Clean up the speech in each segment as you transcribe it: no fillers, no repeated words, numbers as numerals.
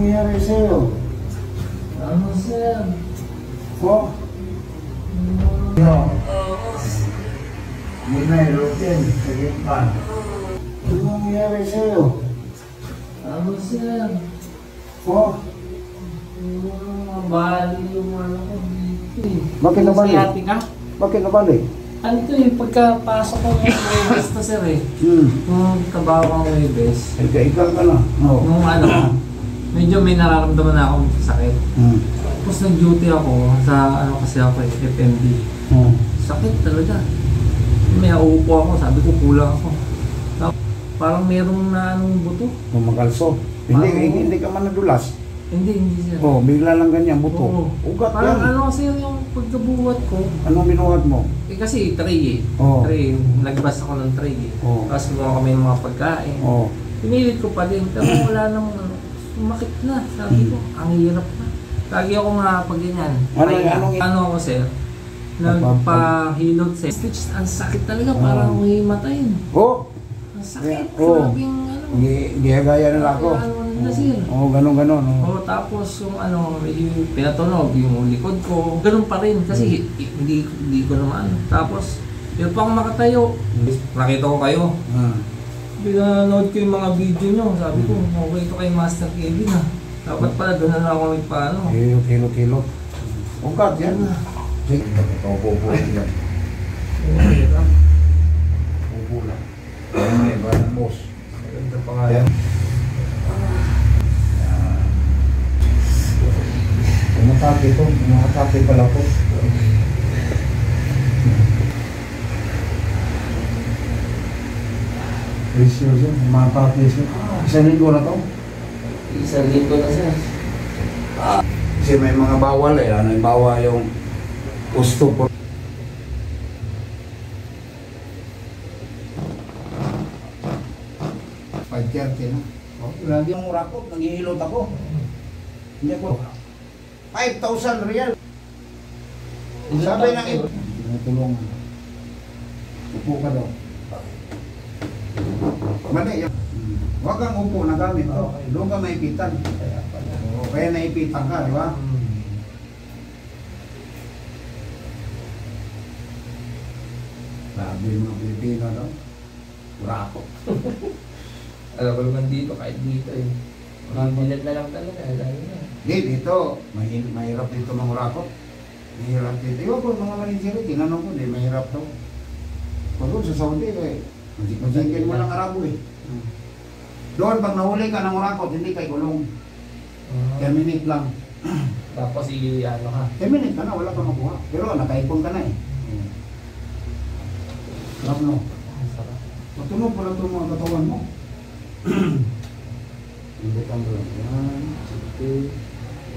nangyari sa'yo? Ano, sir? Oh? Hindi na ilutin. Sige pa. Ano nangyari sa'yo? Ano, sir? Oh? Mabali yung ano ko dito eh. Bakit nabali? Sayati ka? Bakit nabali? Ano to eh, pagkapasok ko ng Webes to, sir eh. Nung trabaho kong Webes. Ikaw ka na. No. Nung ano, medyo may nararamdaman na akong sakit. Tapos nag-duty ako sa ano kasi ako eh, FMD. Sakit talaga. May uupo ako, sabi ko kulang ako. Tapos, parang merong na anong buto. Makalso. Hindi ka man nadulas. Hindi sir. Oh, bigla lang ganyan, buto. Oo. Ugat Parang yan. ano kasi yung pagkabuhat ko. Anong binuhat mo? Eh kasi tray eh. Oo. Tray, nagbas ako ng tray eh. Oo. Tapos gumawa kami ng mga pagkain. Oh. Pinilit ko pa din, pero wala namang ano. Sumakit na, sabi ko, ang hirap na. Lagi ako nga pag ganyan. Ano ako sir? Nagpahilot sir. Stitch, ang sakit talaga, parang may matayin. Oh! Ang sakit, Oo. sabing ano. Gaya na ako. Oo, ganon. Oh, tapos yung ano, yung pinatunog, yung likod ko, ganun pa rin kasi hindi ko naman. Tapos, yun pang makatayo. Nakita ko kayo. Pinanood ko yung mga video nyo, sabi ko, okay ito kay Master Kevin ha. Dapat pala doon na lang ako nagpaano. Hilot. Ugat yan. Sige, upo yan. Upo lang. May barang boss. Maganda pa nga yan. Umatake pala po. Seryoso, umatake siya. Isang linggo na to? Isang linggo na siya. Kasi may mga bawal eh. Ano yung bawal yung gusto po. Pagkerte na. Lagi ang urakot, naghihilot ako. Hindi ko. 5,000 real. Sabi ng ito. Tulong. Upo ka daw. Mali yan. Huwag kang upo na gamit to. Doon ka maipitan. Kaya naipitan ka, di ba? Sabi mga Pilipino daw. Urakot. Alam ko naman dito, kahit dito eh. Mabilat na lang talaga, lalo na. Hindi, dito. Mahirap dito mga urakot. Mahirap dito. Iwan ko mga manisiri, tinanong ko, di mahirap daw. Pagod sa Saudi, eh. Masingkin mo lang Arabo eh. Doon, pag nahuli ka ng urakot, hindi kay kulong. 10 minutes lang. Tapos ano ka? 10 minutes ka na, wala kang makuha. Pero nakaipon ka na eh. Sarap no? Matunog pala ito mga katawan mo. Hindi kang lang. Yan. Sige.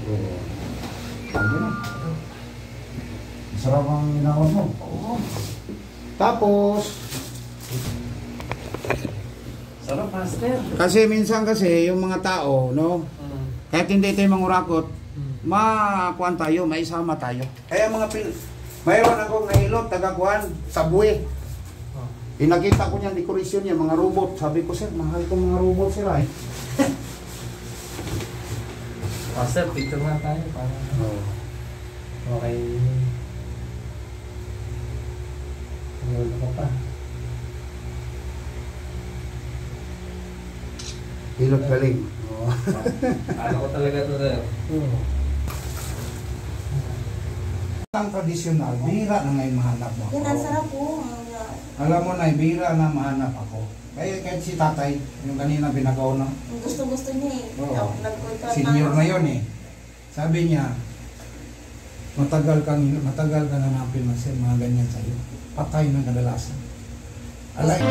Oo. Sabi na. Masarap ang inawad mo. Oo. Tapos, Sarap, Master. kasi minsan kasi yung mga tao, no? Kahit hindi tayo mangurakot, makuan tayo, maisama tayo. Kaya mga mayroon akong nahilot, taga-kuan, sa buwi. Pinakita ko niyan, dekorasyon niya, mga robot. Sabi ko, sir, mahal ko mga robot sila eh. Master, picture nga tayo. Okay. Ano ka pa? Hilot galing. Ano ko talaga ito, sir? Ang tradisyonal, bihira na ngayon mahanap mo ako. Yan, ang sarap po. Alam mo na, bihira na mahanap ako. Kaya kahit si tatay, yung kanina binagaw na, Gusto niya eh. Oo. Nag-contract senior na yun eh. Sabi niya, matagal ka nanapin na siya, mga ganyan sa'yo. Patay na kadalasan. Alay.